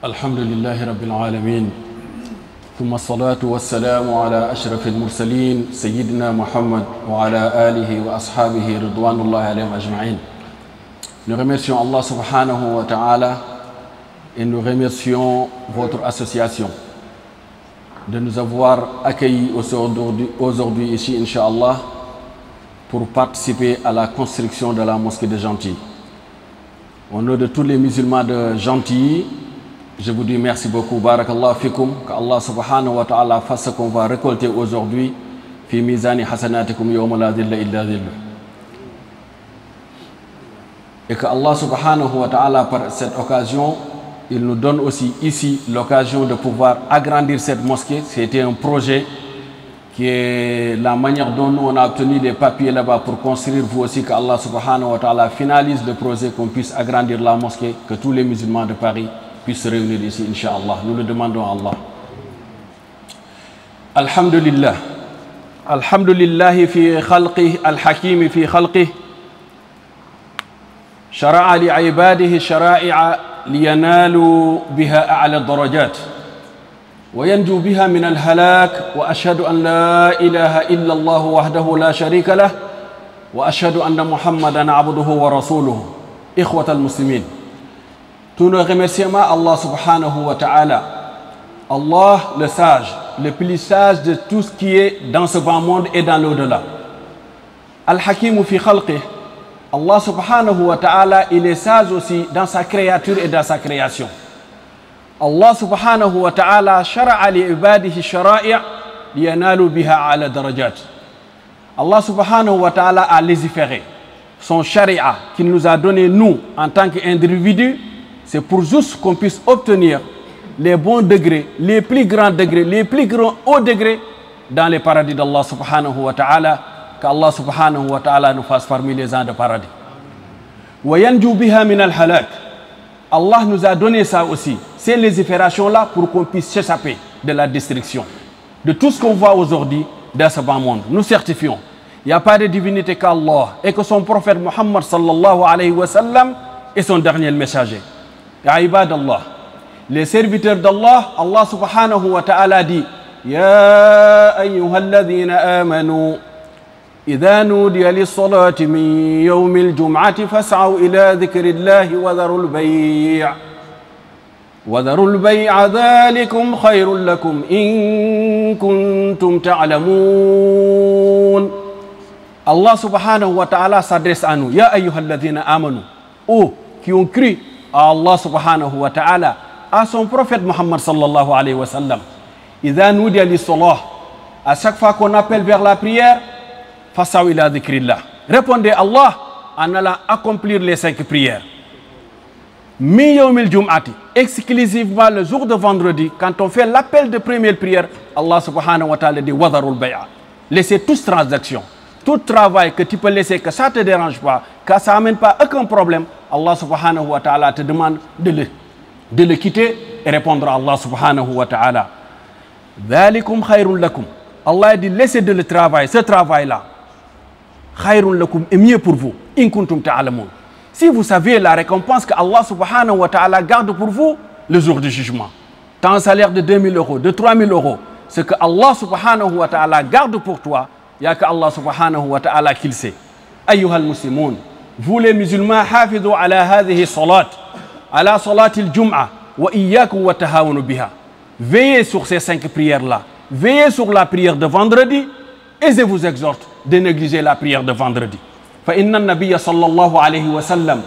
الحمد لله رب العالمين ثم الصلاة والسلام على أشرف المرسلين سيدنا محمد وعلى آله وأصحابه رضوان الله عليهم أجمعين. Nous remercions Allah subhanahu wa ta'ala et nous remercions votre association de nous avoir accueillis aujourd'hui ici, Inch'Allah, pour participer à la construction de la mosquée de Gentilly. Au nom de tous les musulmans de Gentilly, je vous dis merci beaucoup, barakallahu fikum, qu'Allah subhanahu wa ta'ala fasse ce qu'on va récolter aujourd'hui, fi mizani hasanatikum yawma la dhilla illa dhilluh. Et que Allah subhanahu wa ta'ala, par cette occasion, il nous donne aussi ici l'occasion de pouvoir agrandir cette mosquée. C'était un projet qui est la manière dont nous on a obtenu des papiers là-bas pour construire. Vous aussi, que Allah subhanahu wa ta'ala finalise le projet, qu'on puisse agrandir la mosquée, que tous les musulmans de Paris puissent se réunir ici, Inch'Allah. Nous le demandons à Allah. Alhamdulillah. Alhamdulillah fi khalqih, al-hakim fi khalqih. شرع لعباده الشرائع لينالوا بها أعلى الدرجات وينجو بها من الهلاك وأشهد أن لا إله إلا الله وحده لا شريك له وأشهد أن محمدا عبده ورسوله. إخوة المسلمين, tous nos remerciements à Allah subhanahu wa ta'ala, Allah le sage, le plus sage de tout ce qui est dans ce bas monde et dans l'au-delà. Al-Hakim fi khalqih, Allah subhanahu wa ta'ala, il est sage aussi dans sa créature et dans sa création. Allah subhanahu wa ta'ala shara'a li ibadihi shara'i' liyanalu biha ala darajat. Allah subhanahu wa ta'ala a légiféré son sharia qu'il nous a donné nous en tant qu'individus. C'est pour juste qu'on puisse obtenir les bons degrés, les plus grands degrés, les plus grands hauts degrés dans les paradis d'Allah subhanahu wa ta'ala. Qu'Allah subhanahu wa ta'ala nous fasse parmi les gens de paradis. وَيَنْجُو بِهَا مِنَ الْحَلَاكِ. Allah nous a donné ça aussi, ces légiférations-là, pour qu'on puisse s'échapper de la destruction, de tout ce qu'on voit aujourd'hui dans ce bas monde. Nous certifions, il n'y a pas de divinité qu'Allah et que son prophète Muhammad sallallahu alayhi wa sallam est son dernier messager. Ya ibad Allah, les serviteurs d'Allah, Allah subhanahu wa ta'ala dit Ya ayyuhalladhina amanu إذا نودي للصلاة من يوم الجمعة فاسعوا إلى ذكر الله وذروا البيع ذلكم خير لكم إن كنتم تعلمون. Allah subhanahu wa ta'ala s'adresse à nous. Ya ayyuhalladhina amanu, ô qui ont cru à Allah subhanahu wa ta'ala, à son prophète Muhammad sallallahu alayhi wa sallam. إذا نودي للصلاة, à chaque fois qu'on appelle vers la prière, Fasaw ila dhikrillah. Répondez Allah en allant accomplir les 5 prières. Mi yawmil jum'ati, exclusivement le jour de vendredi, quand on fait l'appel de première prière, Allah subhanahu wa ta'ala dit wadharul bay'a. Laissez toute transaction, tout travail que tu peux laisser, que ça ne te dérange pas, que ça n'amène pas aucun problème, Allah subhanahu wa ta'ala te demande de le quitter et répondre à Allah subhanahu wa ta'ala. Dhalikum khayrun lakum. Allah dit laissez de le travail, ce travail-là. Khayrun lakum est mieux pour vous. In kuntum ta'alamun. Si vous savez la récompense que Allah subhanahu wa ta'ala garde pour vous le jour du jugement. Tant un salaire de 2000 euros, de 3000 euros, ce que Allah subhanahu wa ta'ala garde pour toi, il n'y a que Allah subhanahu wa ta'ala qui le sait. Ayyuhal muslimun, vous les musulmans, hafidhu ala hadhihi salat, ala salatil jum'a, wa iyyakum wa tahawunu biha. Veillez sur ces 5 prières-là. Veillez sur la prière de vendredi et je vous exhorte de négliger la prière de vendredi. Fa inna nabiyya sallallahu alayhi wa sallam,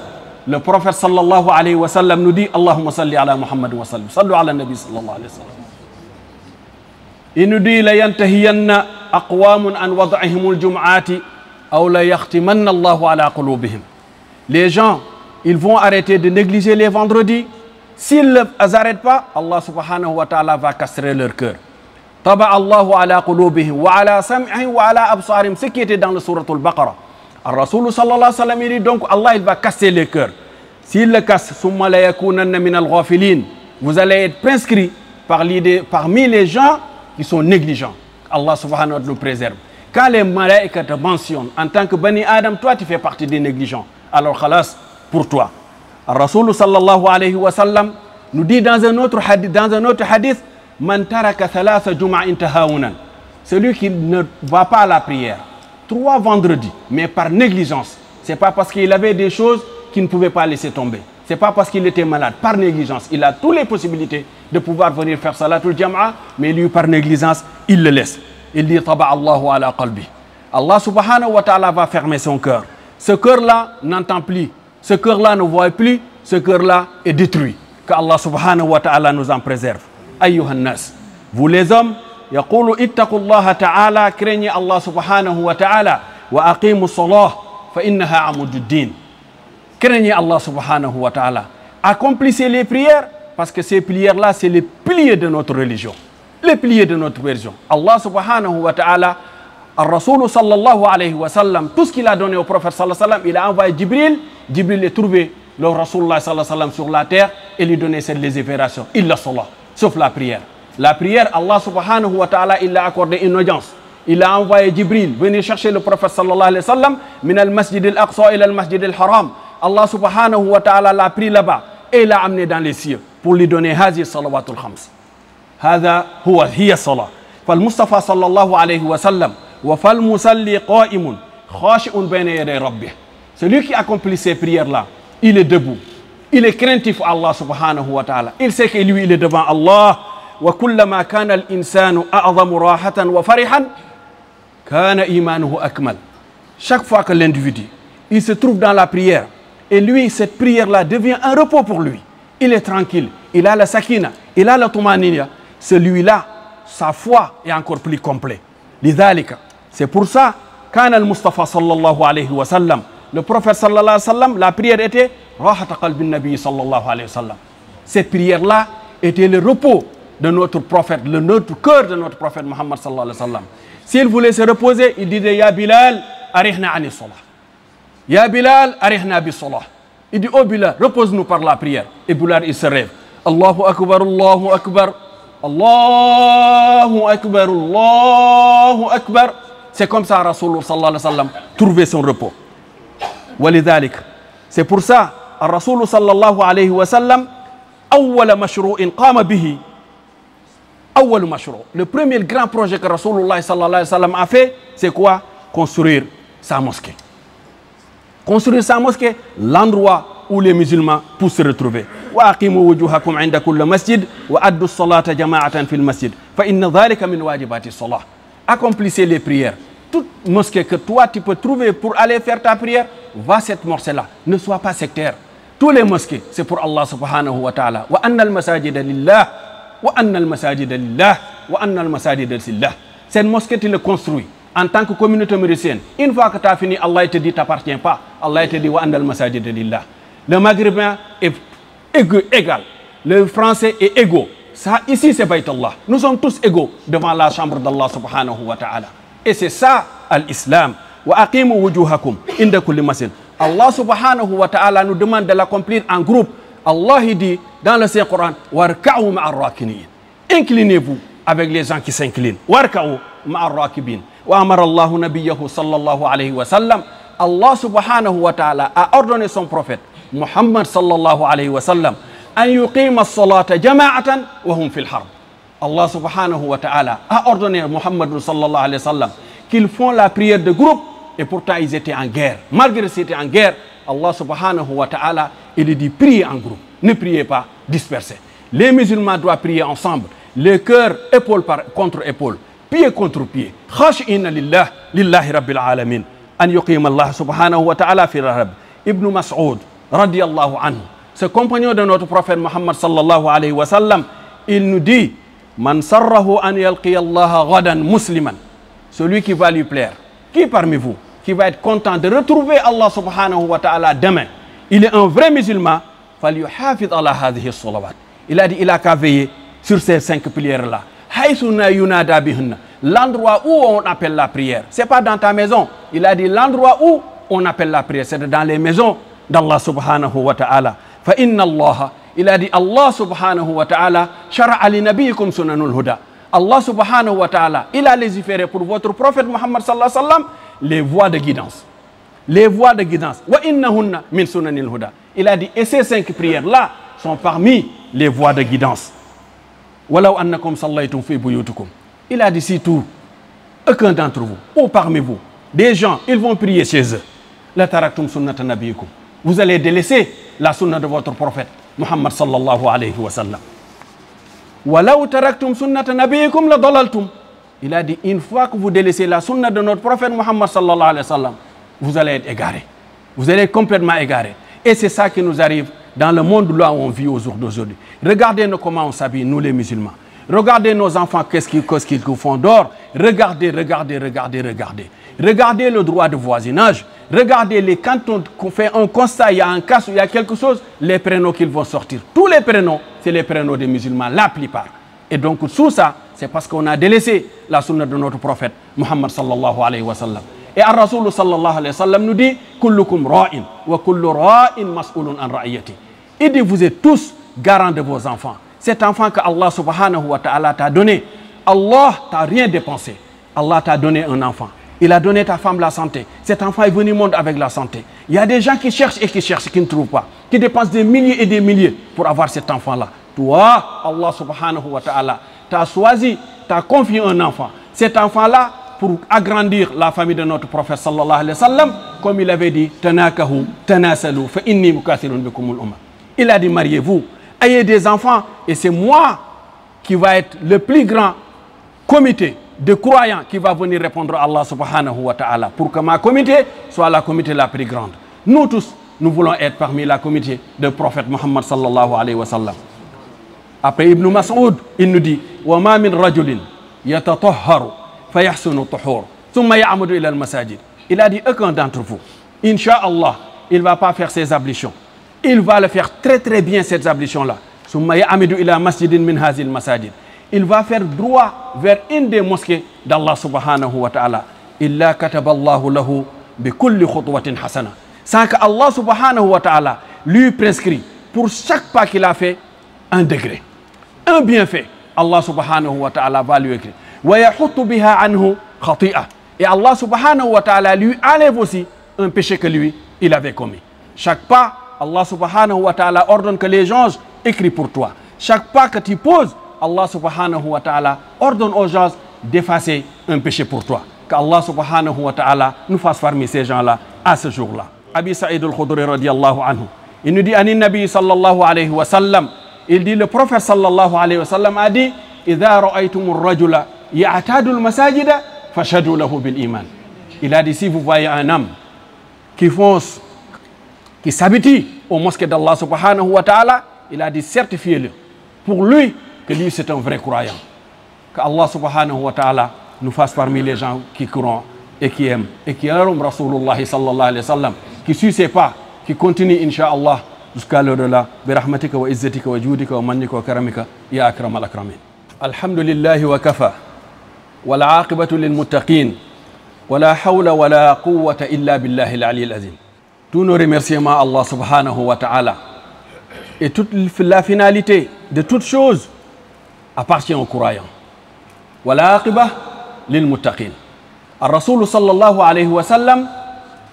le prophète sallallahu alayhi wa sallam nous dit Allahumma salli ala Muhammad wa sallam. Sallu ala nabi sallallahu alayhi wa sallam. Il nous dit la yantahiyanna aqwamun an wad'ihim al-jum'ati aw la yahtimanna Allahu ala qulubihim. Les gens, ils vont arrêter de négliger les vendredis. S'ils ne arrêtent pas, Allah subhanahu wa ta'ala va castrer leur cœur. Taba Allahu ala qulubihim wa ala sam'ihim wa ala absarihim, ce qui était dans le sourate Al-Baqarah. Al-Rasul sallallahu alayhi wa sallam, il dit donc Allah il va casser les cœurs. S'il le casse, summa la yakunanna min al-ghafilin, vous allez être prescrits parmi les gens qui sont négligents. Allah subhanahu wa ta'ala nous préserve. Quand les malaïkas te mentionnent en tant que Bani Adam, toi tu fais partie des négligents. Alors khalas pour toi. Al-Rasul sallallahu alayhi wa sallam nous dit dans un autre hadith, Man taraka thalatha jum'in tahawunan. Celui qui ne va pas à la prière 3 vendredis, mais par négligence. C'est pas parce qu'il avait des choses qu'il ne pouvait pas laisser tomber. C'est pas parce qu'il était malade, par négligence. Il a toutes les possibilités de pouvoir venir faire salatul jama'a, mais lui, par négligence, il le laisse. Il dit Taba Allahu ala qalbi. Allah subhanahu wa ta'ala va fermer son cœur. Ce cœur-là n'entend plus. Ce cœur-là ne voit plus. Ce cœur-là est détruit. Que Allah subhanahu wa ta'ala nous en préserve. Ayyuhan nas. Vous les hommes, yaqulu ittaqullaha ta'ala, craignez Allah subhanahu wa ta'ala, wa aqimu salah, fa innaha amududdin. Craignez Allah subhanahu wa ta'ala. Accomplissez les prières, parce que ces prières-là, c'est les piliers de notre religion. Les piliers de notre religion. Allah subhanahu wa ta'ala, Al-Rasoul sallallahu alayhi wa sallam, tout ce qu'il a donné au prophète sallallahu alayhi wa sallam, il a envoyé Jibril. Jibril est trouvé le Rasoulullah sallallahu alayhi wa sallam sur la terre et lui donnait cette légifération. Illa salah, sauf la prière. La prière, Allah subhanahu wa ta'ala, il a accordé une audience. Il a envoyé Jibril venir chercher le prophète sallallahu alayhi wa sallam, min al-masjid al-aqsa ila al-masjid al-haram. Allah subhanahu wa ta'ala l'a pris là-bas et l'a amené dans les cieux pour lui donner hazi salawatul khams. هذا هي الصلاة. فالمصطفى صلى الله عليه وسلم وفالمصلي قائم خاشع بين يدي ربه. Celui qui accomplit ces prières-là, il est debout. Il est craintif à Allah subhanahu wa ta'ala. Il sait que lui, il est devant Allah. وكلما كان الإنسان أعظم راحة وفرحا كان إيمانه أكمل. Chaque fois que l'individu, il se trouve dans la prière, et lui, cette prière-là devient un repos pour lui. Il est tranquille. Il a la sakina. Il a la tumanina. Celui-là, sa foi est encore plus complète. Lidhalika. C'est pour ça, quand al-Mustafa sallallahu alayhi wa sallam, le prophète sallallahu alayhi wa sallam, la prière était Rahata qalbin nabi sallallahu alayhi wa sallam. Cette prière-là était le repos de notre prophète, notre cœur de notre prophète Muhammad sallallahu alayhi wa sallam. S'il voulait se reposer, il disait Ya Bilal, arihna ani salah. Ya Bilal, arihna bi salah. Il dit oh Bilal, repose-nous par la prière. Et Bilal, il se rêve. Allahu akbar, Allahu akbar. Allahu akbar, Allahu akbar. C'est comme ça Rasulullah sallallahu alayhi wa sallam trouvait son repos. Walidhalik. C'est pour ça Rasulullah sallallahu alayhi wa sallam awwala mashru'in qama bihi. Awwal mashru'. Le premier grand projet que Rasulullah sallallahu alayhi wa sallam a fait, c'est quoi? Construire sa mosquée. Construire sa mosquée, l'endroit où les musulmans peuvent se retrouver. وَأَقِيمُوا وُجُوهَكُمْ عِنْدَ كُلِّ مَسْجِدٍ وَأَدُّوا الصَّلَاةَ جَمَاعَةً فِي الْمَسْجِدِ فَإِنَّ ذَلِكَ مِنْ وَاجِبَاتِ الصَّلَاةِ. Accomplissez les prières. Toute mosquée que toi tu peux trouver pour aller faire ta prière, va cette mosquée-là. Ne sois pas sectaire. Tous les mosquées, c'est pour Allah subhanahu wa ta'ala. وَأَنَّ الْمَسَاجِدَ لِلَّهِ وَأَنَّ الْمَسَاجِدَ لِلَّهِ وَأَنَّ الْمَسَاجِدَ لِلَّهِ. Cette mosquée, tu le construis en tant que communauté mauricienne. Une fois que tu as fini, Allah te dit, t'appartient pas. Allah te dit, وَأَنَّ الْمَسَاجِدَ لِلَّهِ. Le maghrébin est égal. Le français est égaux. Ça, ici, c'est Bayt Allah. Nous sommes tous égaux devant la chambre d'Allah subhanahu wa ta'ala. Et c'est ça, l'islam. وَأَقِيمُوا وُجُوهَكُمْ عِنْدَ كُلِّ مَسْجِدٍ. Allah subhanahu wa ta'ala nous demande de l'accomplir en groupe. Allah il dit dans le Saint-Coran, وَارْكَعُوا مَعَ الرَّاكِعِينَ. Inclinez-vous avec les gens qui s'inclinent. وَارْكَعُوا مَعَ الرَّاكِبِينَ. وَأَمَرَ اللَّهُ نَبِيَّهُ صلى الله عليه وسلم. Allah subhanahu wa ta'ala a ordonné son prophète Muhammad sallallahu alayhi wa sallam an yuqima as-salata jama'atan wa hum fil harb. Allah subhanahu wa ta'ala a ordonné Muhammad sallallahu alayhi wa sallam qu'ils font la prière de groupe et pourtant ils étaient en guerre. Malgré qu'ils étaient en guerre, Allah subhanahu wa ta'ala il dit priez en groupe, ne priez pas dispersés. Les musulmans doivent prier ensemble, les cœurs épaule contre épaule, pied contre pied. Khashi'ina lillah, lillahi rabbil alamin. An yuqima Allah subhanahu wa ta'ala fi rahab. Ibn Mas'ud radiyallahu anhu, ce compagnon de notre prophète Muhammad sallallahu alayhi wa sallam, il nous dit Man sarrahu an yalqiya Allah ghadan musliman. Celui qui va lui plaire, qui parmi vous, qui va être content de retrouver Allah subhanahu wa ta'ala demain, il est un vrai musulman, falyuhafid ala hadhihi as-salawat. Il a dit, il a qu'à veiller sur ces 5 prières-là. Haythuna yunada bihinna. L'endroit où on appelle la prière, c'est pas dans ta maison. Il a dit l'endroit où on appelle la prière, c'est dans les maisons d'Allah subhanahu wa ta'ala. Fa inna Allah, il a dit Allah subhanahu wa ta'ala, shara'a li nabiyikum sunanul huda. Allah subhanahu wa ta'ala, il a légiféré pour votre prophète Muhammad sallallahu alayhi wa sallam les voies de guidance. Les voies de guidance. Wa innahunna min sunanil huda. Il a dit, et ces 5 prières-là sont parmi les voies de guidance. Walaw annakum sallaytum fi buyutikum. Il a dit si tout, aucun d'entre vous, ou parmi vous, des gens, ils vont prier chez eux. La taraktum sunnata nabiyikum. Vous allez délaisser la sunna de votre prophète, Muhammad sallallahu alayhi wa sallam. Walaw taraktum sunnata nabiyikum la dalaltum. Il a dit, une fois que vous délaissez la sunna de notre prophète Muhammad sallallahu alayhi wa sallam, vous allez être égarés. Vous allez être complètement égarés. Et c'est ça qui nous arrive dans le monde là où on vit au jour d'aujourd'hui. Regardez-nous comment on s'habille, nous les musulmans. Regardez nos enfants, qu'est-ce qu'ils font dehors. Regardez. Regardez le droit de voisinage. Regardez quand on fait un constat, il y a un cas où il y a quelque chose, les prénoms qu'ils vont sortir. Tous les prénoms, c'est les prénoms des musulmans, la plupart. Et donc tout ça, c'est parce qu'on a délaissé la sunna de notre prophète, Muhammad sallallahu alayhi wa sallam. Et Ar-Rasul sallallahu alayhi wa sallam nous dit kullukum ra'in wa kullu ra'in mas'ulun an ra'iyati. Il dit vous êtes tous garants de vos enfants. Cet enfant que Allah subhanahu wa ta'ala t'a donné, Allah t'a rien dépensé. Allah t'a donné un enfant. Il a donné ta femme la santé. Cet enfant est venu au monde avec la santé. Il y a des gens qui cherchent et qui ne trouvent pas, qui dépensent des milliers et des milliers pour avoir cet enfant-là. Toi, Allah subhanahu wa ta'ala, t'as choisi, t'as confié un enfant. Cet enfant-là, pour agrandir la famille de notre prophète sallallahu alayhi wa sallam, comme il avait dit, tanakahu, tanasalu, fa inni mukathirun bikumul umma. Il a dit, mariez-vous, ayez des enfants, et c'est moi qui va être le plus grand comité de croyants qui va venir répondre à Allah subhanahu wa ta'ala, pour que ma comité soit la comité la plus grande. Nous tous, nous voulons être parmi la comité du prophète Muhammad sallallahu alayhi wa sallam. Après Ibn Mas'ud, il nous dit wa ma min rajulin yatatahharu fayahsunu tuhur thumma ya'mudu ila al-masajid. Il a dit aucun d'entre vous, Inch'Allah, il ne va pas faire ses ablutions. Il va le faire très très bien, cette ablution-là. Thumma ya'mudu ila masjidin min hazil masajid. Il va faire droit vers une des mosquées d'Allah subhanahu wa ta'ala. Illa kataballahu lahu bi kulli khutwatin hasana. Sans que Allah subhanahu wa ta'ala lui prescrit pour chaque pas qu'il a fait un degré. Un bienfait, Allah subhanahu wa ta'ala va lui écrire. Et Allah subhanahu wa ta'ala lui enlève aussi un péché que lui, il avait commis. Chaque pas, Allah subhanahu wa ta'ala ordonne que les gens écrivent pour toi. Chaque pas que tu poses, Allah subhanahu wa ta'ala ordonne aux gens d'effacer un péché pour toi. Qu'Allah subhanahu wa ta'ala nous fasse parmi ces gens-là à ce jour-là. Abi Sa'id al-Khudri radiyallahu anhu, il nous dit, Anin Nabi sallallahu alayhi wa sallam, il dit, le prophète sallallahu alayhi wa sallam a dit, Idha ra'aytumur rajula ya'tadul masajida fashhadu lahu bil iman. Il a dit, si vous voyez un homme qui fonce, qui s'habitue aux mosquées d'Allah subhanahu wa ta'ala, il a dit, certifiez-le pour lui que lui c'est un vrai croyant. Que Allah subhanahu wa ta'ala nous fasse parmi les gens qui croient et qui aiment et qui aiment Rasulullah sallallahu alayhi wa sallam, qui suit ses pas, qui continue incha'Allah jusqu'à l'au-delà. Bi rahmatika wa izzatika wa judika wa mannika wa karamika ya akram al-akramin. Alhamdulillahi wa kafa. Wal aqibatu lil muttaqin. Wa la hawla wa la quwwata illa billahi al-ali al-azim. Tous nos remerciements à Allah subhanahu wa ta'ala. Et toute la finalité de toute chose appartient aux croyants. Wa la aqibah lil muttaqin. Ar-Rasul sallallahu alayhi wa sallam,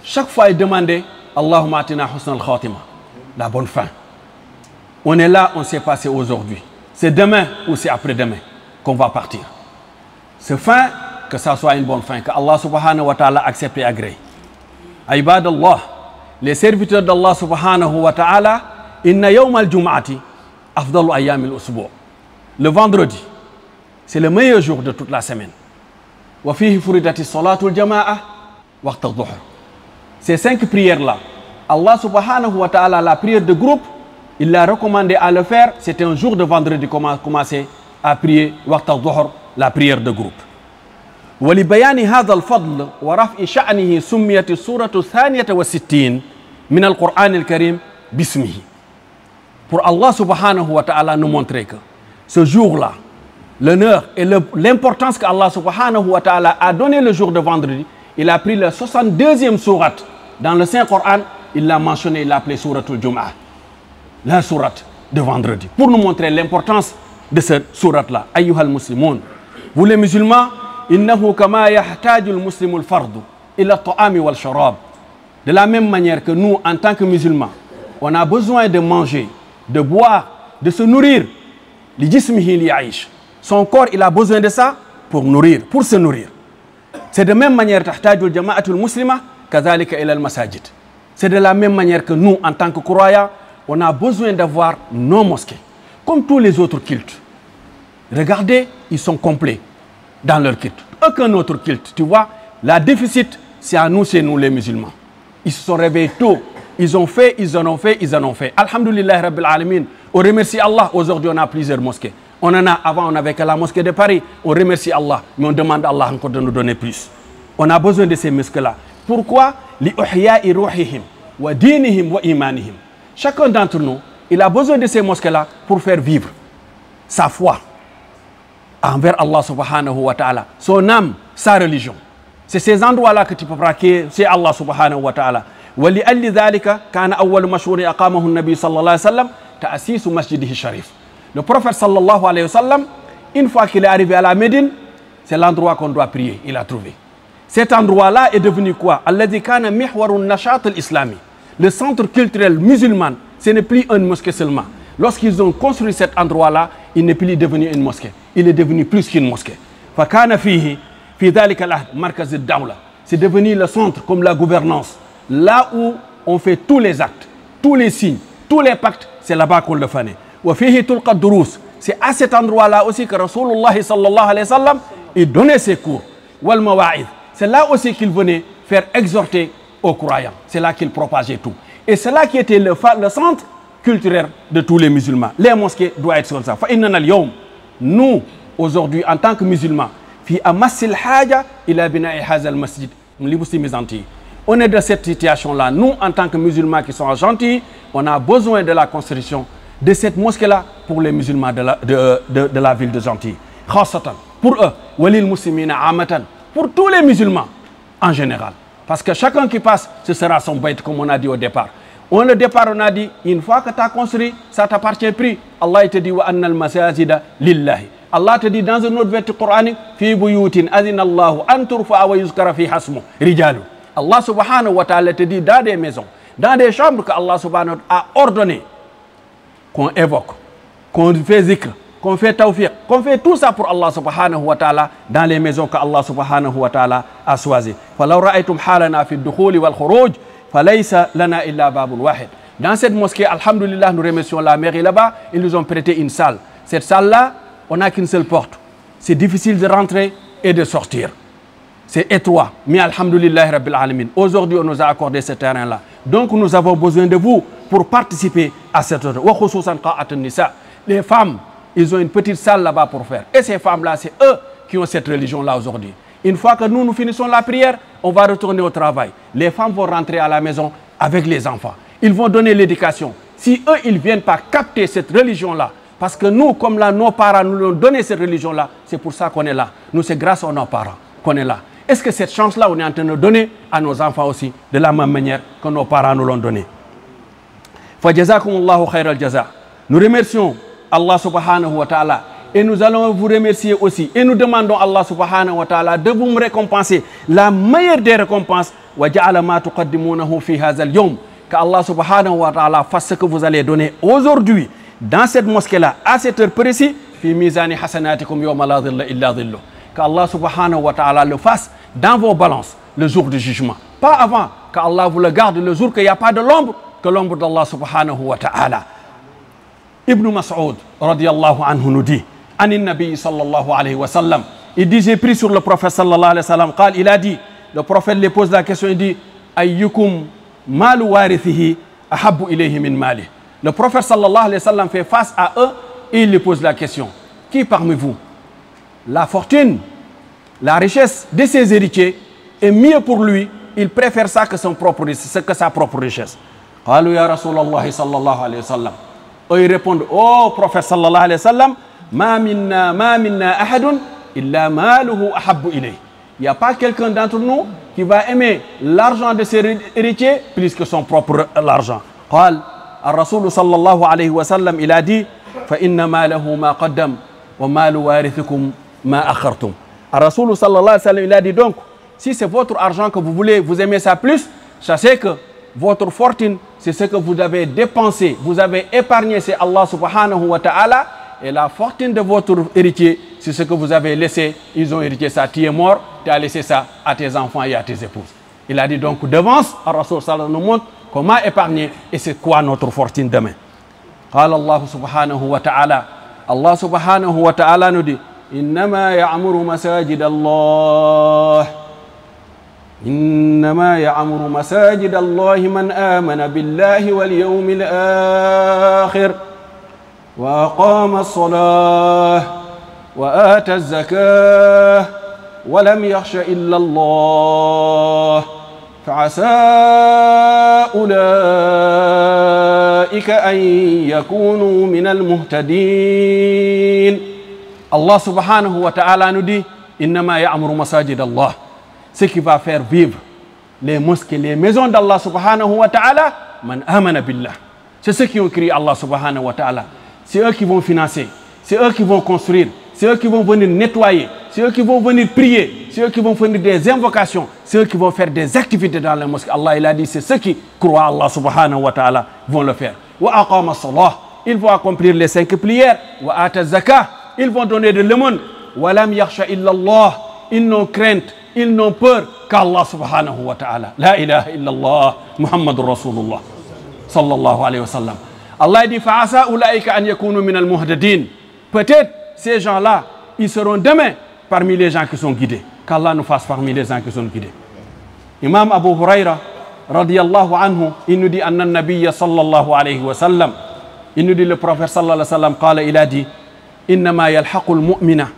chaque fois il demandait Allahumma atina husna al-khatima, la bonne fin. On est là, on ne sait pas c'est aujourd'hui. C'est demain ou c'est après-demain qu'on va partir. C'est fin, que ça soit une bonne fin, que Allah subhanahu wa ta'ala accepte et agrée. Ibadallah, les serviteurs d'Allah subhanahu wa ta'ala, inna yawm al-jum'ati afdalu ayyam al-usbu'. Le vendredi, c'est le meilleur jour de toute la semaine. Wa fihi furidati salatul jama'a waqt al-dhuhr. Ces 5 prières-là, Allah subhanahu wa ta'ala, la prière de groupe, il l'a recommandé à le faire. C'était un jour de vendredi commencer à prier waqt al-dhuhr, la prière de groupe. ولبيان هذا الفضل ورفع شأنه سميت السورة 62 من القرآن الكريم باسمه. Pour Allah subhanahu wa ta'ala nous montrer que ce jour-là, l'honneur et l'importance qu'Allah subhanahu wa ta'ala a donné le jour de vendredi, il a pris la 62e sourate dans le Saint-Coran, il l'a mentionné, il l'a appelé souratul Jum'ah, la sourate de vendredi, pour nous montrer l'importance de cette sourate-là. Ayyuhal muslimun, vous les musulmans, innahu kama yahtaju al-muslimu al-fardu ila at-ta'ami wal-sharab. De la même manière que nous, en tant que musulmans, on a besoin de manger, de boire de se nourrir. Son corps, il a besoin de ça pour nourrir, pour se nourrir. C'est de même manière c'est de la même manière que nous, en tant que croyants, on a besoin d'avoir nos mosquées, comme tous les autres cultes. Regardez, ils sont complets dans leur culte. Aucun autre culte, tu vois, la déficit, c'est nous les musulmans. Ils se sont réveillés tôt, ils ont fait, ils en ont fait. Alhamdulillah Rabbil Alamin, on remercie Allah, aujourd'hui on a plusieurs mosquées. On en a, avant on n'avait que la mosquée de Paris, on remercie Allah, mais on demande à Allah encore de nous donner plus. On a besoin de ces mosquées-là. Pourquoi? Chacun d'entre nous, il a besoin de ces mosquées-là pour faire vivre sa foi envers Allah subhanahu wa ta'ala, son âme, sa religion. C'est ces endroits-là que tu peux pratiquer, c'est Allah subhanahu wa ta'ala. وَلِأَلِّ ذَلِكَ كَانَ أَوَّلُ مَشْهُورٍ أَقَامَهُ النَّبِيُّ صلى الله عليه وسلم تأسيس مسجده الشريف. Le prophète sallallahu alayhi wa sallam, une fois qu'il est arrivé à la Médine, c'est l'endroit qu'on doit prier, il a trouvé. Cet endroit-là est devenu quoi? الذي كان محور النشاط الإسلامي. Le centre culturel musulman, ce n'est plus une mosquée seulement. Lorsqu'ils ont construit cet endroit-là, il n'est plus devenu une mosquée. Il est devenu plus qu'une mosquée. فكان فيه في ذلك العهد مركز الدولة. C'est devenu le centre comme la gouvernance. Là où on fait tous les actes, tous les signes, tous les pactes, c'est là-bas qu'on le fait. وفيه تلقى الدروس. C'est à cet endroit-là aussi que Rasulullah sallallahu alayhi wa sallam il donnait ses cours. والمواعظ. C'est là aussi qu'il venait faire exhorter aux croyants. C'est là qu'il propageait tout. Et c'est là qui était le centre culturel de tous les musulmans. Les mosquées doivent être comme ça. Nous, aujourd'hui, en tant que musulmans, on est dans cette situation-là. Nous, en tant que musulmans qui sont gentils, on a besoin de la construction de cette mosquée-là pour les musulmans de la ville de Gentilly. Pour eux, pour tous les musulmans en général. Parce que chacun qui passe, ce sera son bait, comme on a dit au départ. Au départ, on a dit, une fois que tu as construit, ça t'appartient plus. Allah te dit, wa annal masajida lillahi. Allah te dit dans un autre verset coranique, fi buyutin azina Allahu an turfa wa yuzkara fi hasmu rijalu. Allah subhanahu wa ta'ala te dit dans des maisons, dans des chambres que Allah subhanahu wa ta'ala a ordonné qu'on évoque, qu'on fait zikr, qu'on fait tawfiq, qu'on fait tout ça pour Allah subhanahu wa ta'ala dans les maisons que Allah subhanahu wa ta'ala a choisies. فَلَوْ رَأَيْتُمْ حَالَنَا فِي الدُّخُولِ وَالْخُرُوجِ فَلَيْسَ لَنَا إِلَّا بَابٌ وَاحِدٌ. Dans cette mosquée, alhamdulillah, nous remercions la mairie là-bas, ils nous ont prêté une salle. Cette salle-là, on n'a qu'une seule porte. C'est difficile de rentrer et de sortir. C'est étroit, mais alhamdulillah rabbil alamin. Aujourd'hui, on nous a accordé ce terrain-là. Donc, nous avons besoin de vous pour participer à cette œuvre. Les femmes, ils ont une petite salle là-bas pour faire. Et ces femmes-là, c'est eux qui ont cette religion-là aujourd'hui. Une fois que nous finissons la prière, on va retourner au travail. Les femmes vont rentrer à la maison avec les enfants. Ils vont donner l'éducation. Si eux, ils ne viennent pas capter cette religion-là, parce que nous, comme là, nos parents nous ont donné cette religion-là, c'est pour ça qu'on est là. Nous, c'est grâce à nos parents qu'on est là. Est-ce que cette chance-là, on est en train de donner à nos enfants aussi, de la même manière que nos parents nous l'ont donné? Fajazakumullahu khairal jaza. Nous remercions Allah subhanahu wa ta'ala. Et nous allons vous remercier aussi. Et nous demandons à Allah subhanahu wa ta'ala de vous récompenser. La meilleure des récompenses. وَجَعَلَ مَا تُقَدِّمُونَهُ فِي هَذَا الْيَوْمِ. Qu'Allah subhanahu wa ta'ala fasse ce que vous allez donner aujourd'hui dans cette mosquée-là, à cette heure précise. فِي مِيزَانِ حَسَنَاتِكُمْ يَوْمَ لَا ظِلَّ إِلَّا ظِلُّهُ. Qu'Allah subhanahu wa ta'ala le fasse dans vos balances le jour du jugement. Pas avant. Qu'Allah vous le garde le jour qu'il n'y a pas de l'ombre que l'ombre d'Allah subhanahu wa ta'ala. Ibn Mas'ud radiyallahu anhu nous dit عن النبي صلى الله عليه وسلم. Il dit, j'ai pris sur le prophète sallallahu alayhi wa sallam. Il a dit, le prophète lui pose la question, il dit, ayyukum malu warithihi ahabbu ilayhi min mali. Le prophète sallallahu alayhi wa sallam fait face à eux et il lui pose la question, qui parmi vous, la fortune, la richesse de ses héritiers est mieux pour lui, il préfère ça que sa propre richesse. قالوا يا رسول الله صلى الله عليه وسلم. Eux ils répondent, oh prophète sallallahu alayhi wa sallam, ما منا أحد إلا ماله أحب إليه. Il n'y a pas quelqu'un d'entre nous qui va aimer l'argent de ses héritiers plus que son propre l'argent. قال الرسول صلى الله عليه وسلم il a dit فإن ماله ما قدم ومال وارثكم ما أخرتم. الرسول صلى الله عليه وسلم il a dit donc si c'est votre argent que vous voulez, vous aimez ça plus, sachez que votre fortune, c'est ce que vous avez dépensé, vous avez épargné, c'est Allah subhanahu wa ta'ala. Et la fortune de votre héritier, c'est ce que vous avez laissé. Ils ont hérité ça, tu es mort, tu as laissé ça à tes enfants et à tes épouses. Il a dit donc devance, Ar-Rasul sallallahu nous montre comment épargner et c'est quoi notre fortune demain. قال الله سبحانه وتعالى الله سبحانه وتعالى ندي إنما يعمر مساجد الله إنما يعمر مساجد الله من آمن بالله واليوم الآخر وأقام الصلاة وآتى الزكاة ولم يخش إلا الله فعسى أولئك أن يكونوا من المهتدين. Allah subhanahu wa ta'ala nous dit إنما يعمر مساجد الله. Ce qui va faire vivre les mosquées, les maisons d'Allah subhanahu wa ta'ala, man amana billah. C'est ceux qui ont créé Allah subhanahu wa ta'ala. C'est eux qui vont financer, c'est eux qui vont construire, c'est eux qui vont venir nettoyer, c'est eux qui vont venir prier, c'est eux qui vont faire des invocations, c'est eux qui vont faire des activités dans les mosquées. Allah il a dit c'est ceux qui croient à Allah subhanahu wa ta'ala vont le faire. Wa aqama as-salah, ils vont accomplir les 5 prières. Wa ata az-zakah, ils vont donner de l'aumône. Wa lam yakhsha illa Allah, ils n'ont crainte, ils n'ont peur qu'Allah subhanahu wa ta'ala. La ilaha illallah Muhammadur Rasulullah sallallahu alayhi wa sallam. Allah dit fa'asa ulaika an yakunu min al-muhtadin. Peut-être ces gens-là, ils seront demain parmi les gens qui sont guidés. Qu'Allah nous fasse parmi les gens qui sont guidés. Imam Abu Huraira radiyallahu anhu, il nous dit anna nabiyya sallallahu alayhi wa sallam, il nous dit le prophète sallallahu alayhi wa sallam qala, il a dit innama yalhaqu al-mu'mina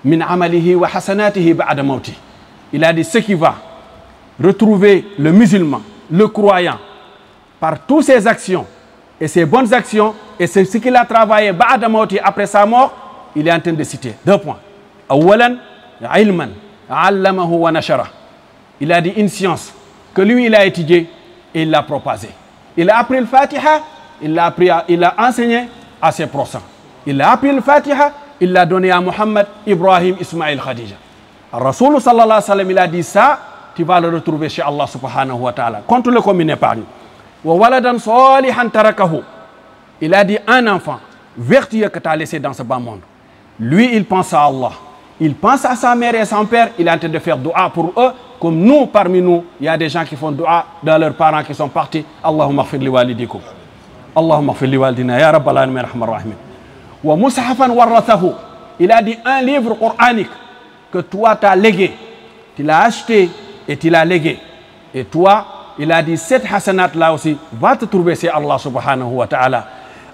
min amalihi wa hasanatihi ba'da mawti. Il a dit ce qui va retrouver le musulman, le croyant, par toutes ses actions et ses bonnes actions, et c'est ce qu'il a travaillé ba'da mawti, après sa mort. Il est en train de citer 2 points. Awalan ilman allamahu wa nashara. Il a dit une science que lui il a étudiée et il l'a propagée. Il a appris le Fatiha, il a enseigné à ses prochains. Il a appris le Fatiha, il l'a donné à Muhammad, Ibrahim, Ismaïl, Khadija. Rasul sallallahu alayhi wa sallam, il a dit ça, tu vas le retrouver chez Allah subhanahu wa ta'ala. Compte-le comme une épargne. Wa waladan salihan tarakahu. Il a dit un enfant vertueux que tu as laissé dans ce bas monde. Lui, il pense à Allah. Il pense à sa mère et à son père. Il est en train de faire dua pour eux. Comme nous, parmi nous, il y a des gens qui font dua dans leurs parents qui sont partis. Allahumma khfir li walidikum. Allahumma khfir li walidina. Ya Rabbal alamin rahman rahim. Wa mushafan warathahu. Il a dit un livre coranique que toi, tu as légué. Tu l'as acheté et tu l'as légué. Et toi, il a dit cette hasanat là aussi va te trouver chez Allah subhanahu wa ta'ala.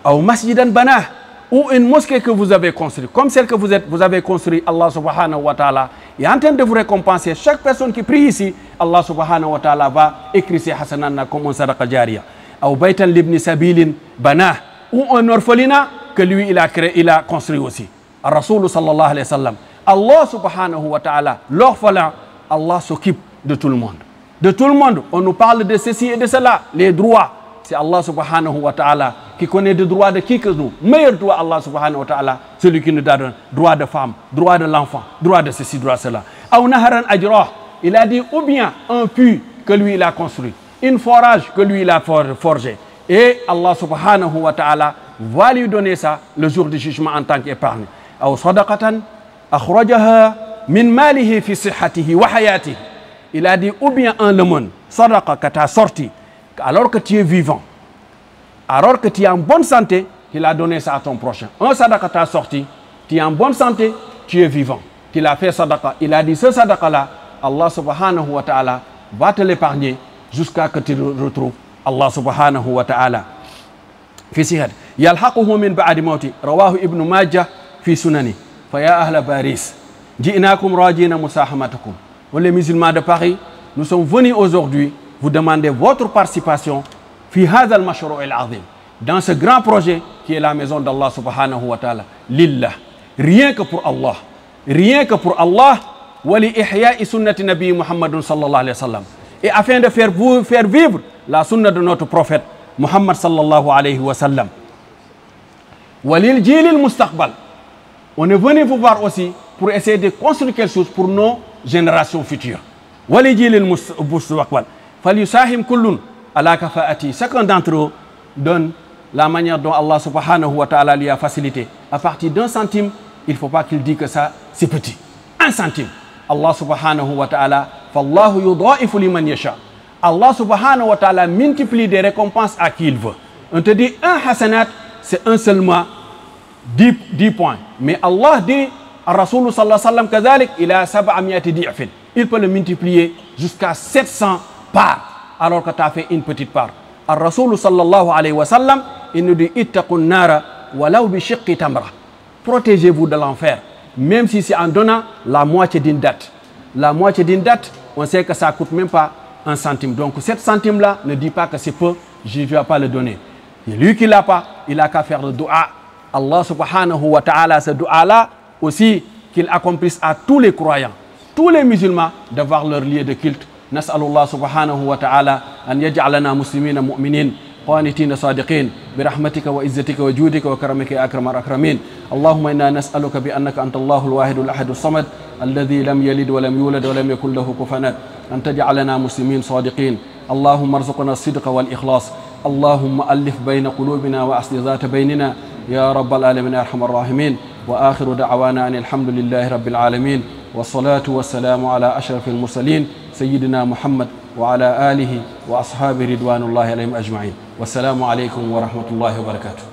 Ou masjidan banah, ou une mosquée que vous avez construite, comme celle que vous avez construite, Allah subhanahu wa ta'ala est en train de vous récompenser. Chaque personne qui prie ici, Allah subhanahu wa ta'ala va écrire ses hasanat comme un sadaqa jariya. Ou baytan libni sabilin banah, ou un orphelinat que lui il a créé, il a construit aussi. Rasul sallallahu alayhi wa sallam. Allah subhanahu wa ta'ala, l'orphelin, Allah s'occupe de tout le monde. De tout le monde, on nous parle de ceci et de cela, les droits. C'est Allah subhanahu wa ta'ala qui connaît les droits de qui que nous. Meilleur droit, Allah subhanahu wa ta'ala, celui qui nous donne droit de femme, droit de l'enfant, droit de ceci, droit de cela. Aw naharan ajrah, il a dit ou bien un puits que lui il a construit, une forage que lui il a forgé. Et Allah subhanahu wa ta'ala va lui donner ça le jour du jugement en tant qu'épargne. Aw sadaqatan akhrajaha min malihi fi sihhatihi wa hayatihi. Il a dit ou bien un lemon, sadaqa que tu as sorti alors que tu es vivant, alors que tu es en bonne santé, il a donné ça à ton prochain. Un sadaqa tu as sorti, tu es en bonne santé, tu es vivant. Tu l'as fait sadaqa. Il a dit ce sadaqa là, Allah subhanahu wa ta'ala va te l'épargner jusqu'à que tu retrouves Allah subhanahu wa ta'ala. في سهر يلحقه من بعد موته رواه ابن ماجه في سننه فيا أهل باريس جئناكم راجين مساهمتكم. Les musulmans de Paris, nous sommes venus aujourd'hui vous demander votre participation fi hadha al-mashru' al-azim, dans ce grand projet qui est la maison d'Allah subhanahu wa ta'ala. Lillah, rien que pour Allah, rien que pour Allah, wa li ihya'i sunnati nabi Muhammad sallallahu alayhi wa sallam, et afin de faire vivre la sunna de notre prophète Muhammad sallallahu alayhi wa sallam. Wa lil jilil mustaqbal, on est venu vous voir aussi pour essayer de construire quelque chose pour nos générations futures. Wa li jilil mustaqbal falyusahim kullun ala kafaati. Chacun d'entre eux donne la manière dont Allah subhanahu wa ta'ala lui a facilité. À partir d'un centime, il ne faut pas qu'il dise que ça, c'est petit. 1 centime. Allah subhanahu wa ta'ala, fallahu yudha'ifu liman yasha. Allah subhanahu wa ta'ala multiplie des récompenses à qui il veut. On te dit un hasanat, c'est un seulement 10 points. Mais Allah dit, Ar-Rasul sallallahu alayhi wa sallam, kazalik, il a 700 di'fin. Il peut le multiplier jusqu'à 700 parts, alors que tu as fait une petite part. Ar-Rasul sallallahu alayhi wa sallam, il nous dit, ittaqun nara walaw bi shiqqi tamra. Protégez-vous de l'enfer, même si c'est en donnant la moitié d'une date. La moitié d'une date, on sait que ça ne coûte même pas 1 centime. Donc 7 centimes-là, ne dit pas que c'est peu, je ne vais pas le donner. Et lui qui ne l'a pas, il n'a qu'à faire le dua. Allah subhanahu wa ta'ala, ce dua-là, aussi qu'il accomplisse à tous les croyants, tous les musulmans, d'avoir leur lieu de culte. Nas'alullah subhanahu wa ta'ala an yaj'alana muslimina mu'minin قانتين صادقين برحمتك وعزتك وجودك وكرمك يا أكرم الأكرمين. اللهم إنا نسألك بأنك أنت الله الواحد الأحد الصمد الذي لم يلد ولم يولد ولم يكن له كفوا أحد أن تجعلنا مسلمين صادقين. اللهم ارزقنا الصدق والإخلاص. اللهم ألف بين قلوبنا وأصلح ذات بيننا يا رب العالمين يا أرحم الراحمين. وآخر دعوانا أن الحمد لله رب العالمين والصلاة والسلام على أشرف المرسلين سيدنا محمد وعلى آله وأصحابه رضوان الله عليهم أجمعين. والسلام عليكم ورحمة الله وبركاته.